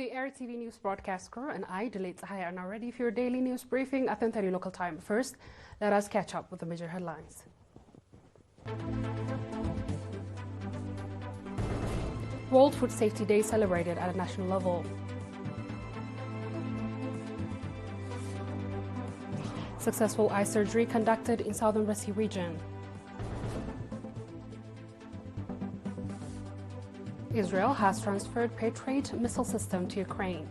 The ERi-TV news broadcast crew and I, Delayed Sahaya, are now ready for your daily news briefing at 10:30 local time. First, let us catch up with the major headlines. World Food Safety Day celebrated at a national level. Successful eye surgery conducted in southern Red Sea region. Israel has transferred Patriot missile system to Ukraine.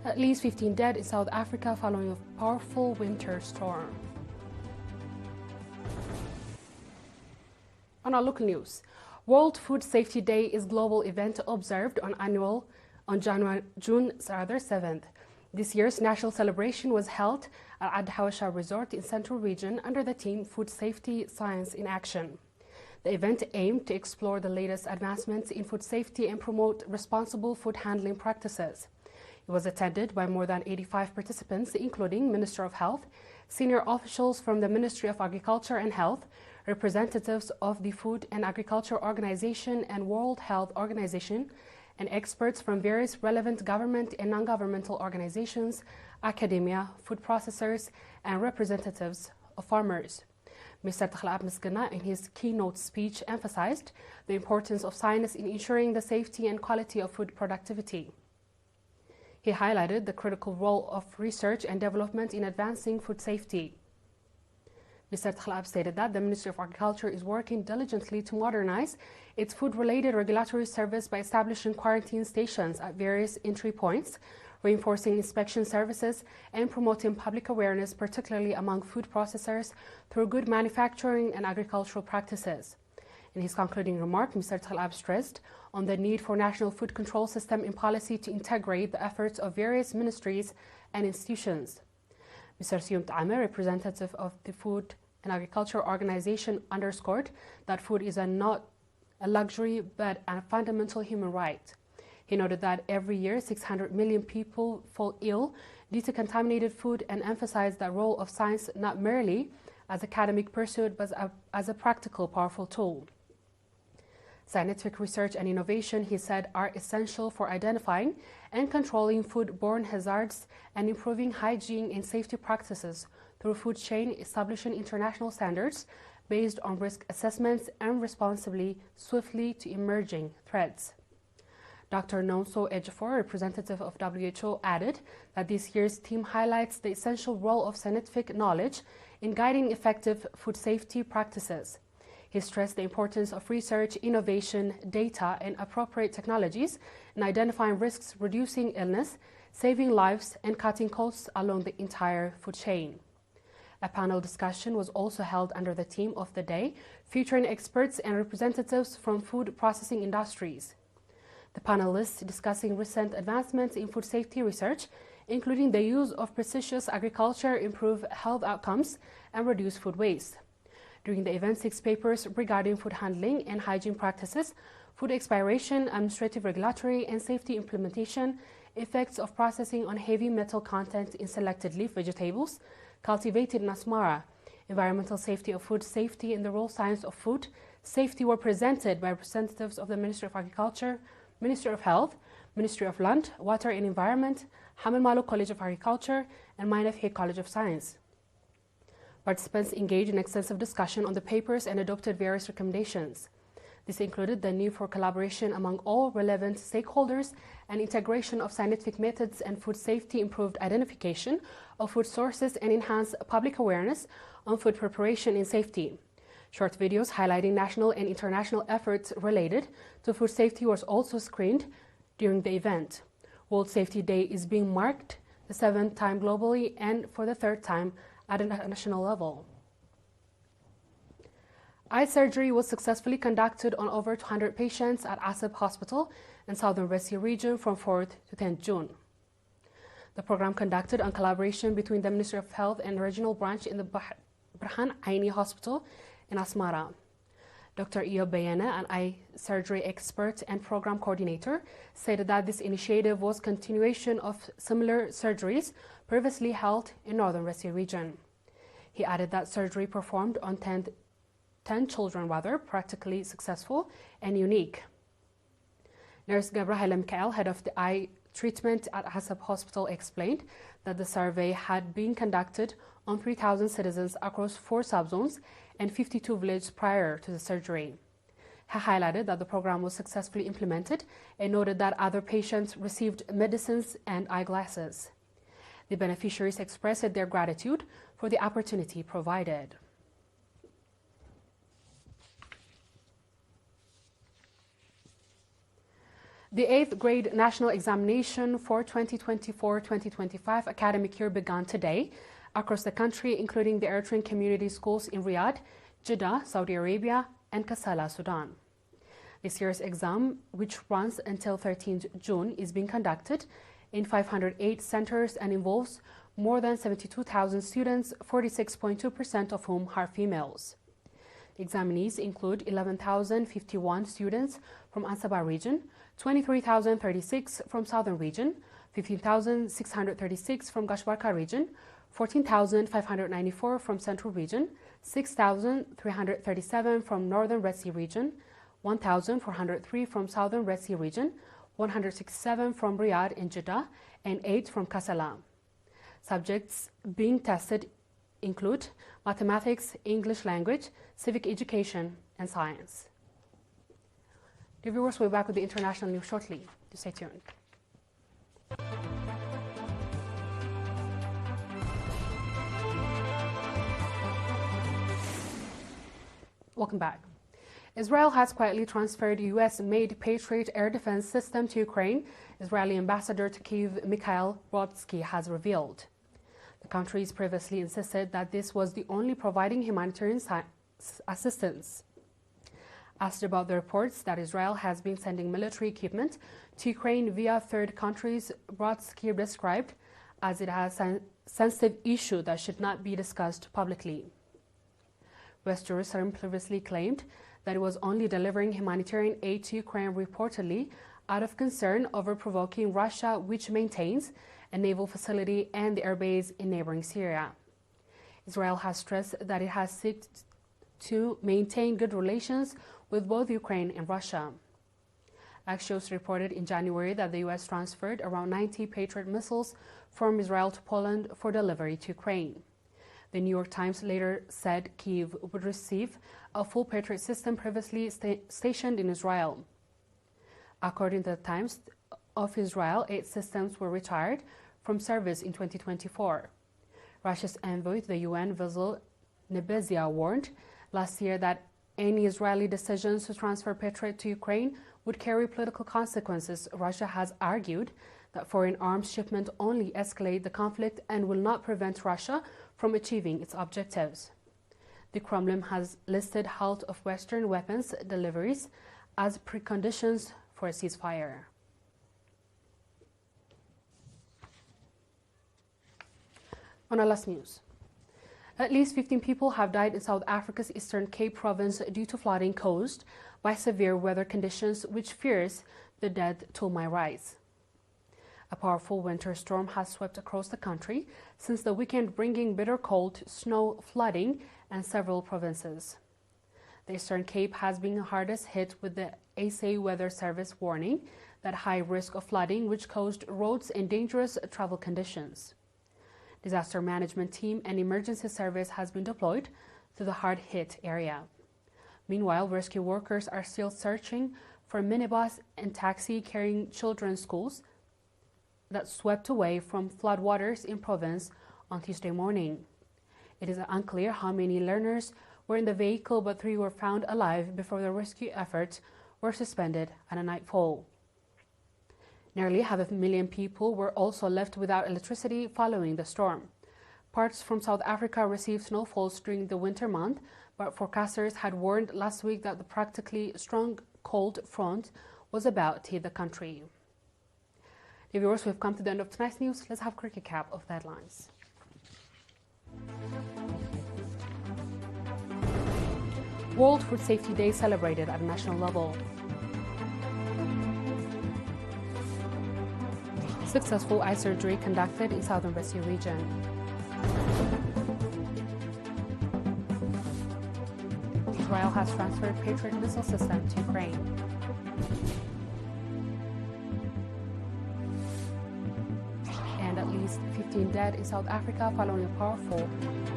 At least 15 dead in South Africa following a powerful winter storm. On our local news, World Food Safety Day is a global event observed on June 7th. This year's national celebration was held at Ad Hawasha Resort in Central Region under the theme Food Safety Science in Action. The event aimed to explore the latest advancements in food safety and promote responsible food handling practices. It was attended by more than 85 participants, including Minister of Health, senior officials from the Ministry of Agriculture and Health, representatives of the Food and Agriculture Organization and World Health Organization, and experts from various relevant government and non-governmental organizations, academia, food processors, and representatives of farmers. Mr. Takhlab Miskina, in his keynote speech, emphasized the importance of science in ensuring the safety and quality of food productivity. He highlighted the critical role of research and development in advancing food safety. Mr. Takhlab stated that the Ministry of Agriculture is working diligently to modernize its food-related regulatory service by establishing quarantine stations at various entry points, reinforcing inspection services, and promoting public awareness, particularly among food processors, through good manufacturing and agricultural practices. In his concluding remark, Mr. Takhlab stressed on the need for national food control system in policy to integrate the efforts of various ministries and institutions. Mr. Siyumt Amer, representative of the Food and Agriculture Organization, underscored that food is not a luxury but a fundamental human right. He noted that every year 600 million people fall ill due to contaminated food and emphasized the role of science not merely as academic pursuit but as a practical, powerful tool. Scientific research and innovation, he said, are essential for identifying and controlling food-borne hazards and improving hygiene and safety practices through food chain, establishing international standards based on risk assessments and responsibly, swiftly to emerging threats. Dr. Nonso Ejiofor, representative of WHO, added that this year's theme highlights the essential role of scientific knowledge in guiding effective food safety practices. He stressed the importance of research, innovation, data, and appropriate technologies in identifying risks, reducing illness, saving lives, and cutting costs along the entire food chain. A panel discussion was also held under the theme of the day, featuring experts and representatives from food processing industries. The panelists discussing recent advancements in food safety research, including the use of precision agriculture, improve health outcomes, and reduce food waste. During the event, 6 papers regarding food handling and hygiene practices, food expiration, administrative regulatory and safety implementation, effects of processing on heavy metal content in selected leaf vegetables cultivated in Asmara, environmental safety of food safety and the role science of food safety were presented by representatives of the Ministry of Agriculture, Ministry of Health, Ministry of Land, Water and Environment, Hamel Malo College of Agriculture, and Mainafhe College of Science. Participants engaged in extensive discussion on the papers and adopted various recommendations. This included the need for collaboration among all relevant stakeholders and integration of scientific methods and food safety, improved identification of food sources, and enhanced public awareness on food preparation and safety. Short videos highlighting national and international efforts related to food safety was also screened during the event. World Safety Day is being marked the 7th time globally and for the 3rd time at a national level. Eye surgery was successfully conducted on over 200 patients at Asab Hospital in southern Red Sea region from 4th to 10th June. The program conducted in collaboration between the Ministry of Health and regional branch in the Burhan Aini Hospital in Asmara. Dr. Iyo Bayana, an eye surgery expert and program coordinator, stated that this initiative was continuation of similar surgeries previously held in northern Red Sea region. He added that surgery performed on 10th 10 children practically successful and unique. Nurse Gabriela Mikael, head of the eye treatment at Hasab Hospital, explained that the survey had been conducted on 3,000 citizens across 4 subzones and 52 villages prior to the surgery. He highlighted that the program was successfully implemented and noted that other patients received medicines and eyeglasses. The beneficiaries expressed their gratitude for the opportunity provided. The 8th grade national examination for 2024-2025 academic year began today across the country, including the Eritrean community schools in Riyadh, Jeddah, Saudi Arabia, and Kassala, Sudan. This year's exam, which runs until 13th June, is being conducted in 508 centers and involves more than 72,000 students, 46.2% of whom are females. The examinees include 11,051 students from Ansaba region, 23,036 from Southern region, 15,636 from Gashbarka region, 14,594 from Central region, 6,337 from Northern Red Sea region, 1,403 from Southern Red Sea region, 167 from Riyadh and Jeddah, and 8 from Kassala. Subjects being tested include mathematics, English language, civic education, and science. Dear viewers, we'll be back with the international news shortly. Do stay tuned. Welcome back. Israel has quietly transferred U.S.-made Patriot air defense system to Ukraine, Israeli ambassador to Kyiv Mikhail Brodsky has revealed. The countries previously insisted that this was the only providing humanitarian assistance. Asked about the reports that Israel has been sending military equipment to Ukraine via third countries, Brodsky described as it has a sensitive issue that should not be discussed publicly. West Jerusalem previously claimed that it was only delivering humanitarian aid to Ukraine reportedly out of concern over provoking Russia, which maintains a naval facility and the airbase in neighboring Syria. Israel has stressed that it has sought to maintain good relations with both Ukraine and Russia. Axios reported in January that the U.S. transferred around 90 Patriot missiles from Israel to Poland for delivery to Ukraine. The New York Times later said Kyiv would receive a full Patriot system previously stationed in Israel. According to the Times of Israel, 8 systems were retired from service in 2024. Russia's envoy to the UN, Vasyl Nebenzia, warned last year that any Israeli decisions to transfer Patriot to Ukraine would carry political consequences. Russia has argued that foreign arms shipment only escalate the conflict and will not prevent Russia from achieving its objectives. The Kremlin has listed halt of Western weapons deliveries as preconditions for a ceasefire. On our last news, at least 15 people have died in South Africa's Eastern Cape province due to flooding caused by severe weather conditions, which fears the death toll might rise. A powerful winter storm has swept across the country since the weekend, bringing bitter cold, snow, flooding, and several provinces. The Eastern Cape has been hardest hit, with the SA Weather Service warning that high risk of flooding, which caused roads and dangerous travel conditions. Disaster management team and emergency service has been deployed to the hard-hit area. Meanwhile, rescue workers are still searching for a minibus and taxi carrying children's schools that swept away from floodwaters in province on Tuesday morning. It is unclear how many learners were in the vehicle, but 3 were found alive before the rescue efforts were suspended at nightfall. Nearly 500,000 people were also left without electricity following the storm. Parts from South Africa received snowfalls during the winter month, but forecasters had warned last week that the practically strong cold front was about to hit the country. Dear viewers, we've come to the end of tonight's news. Let's have a quick recap of the headlines. World Food Safety Day celebrated at a national level. Successful eye surgery conducted in Southern Red Sea region. Israel has transferred Patriot missile system to Ukraine. And at least 15 dead in South Africa following a powerful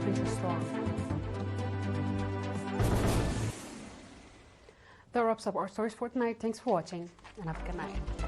winter storm. That wraps up our stories for tonight. Thanks for watching and have a good night.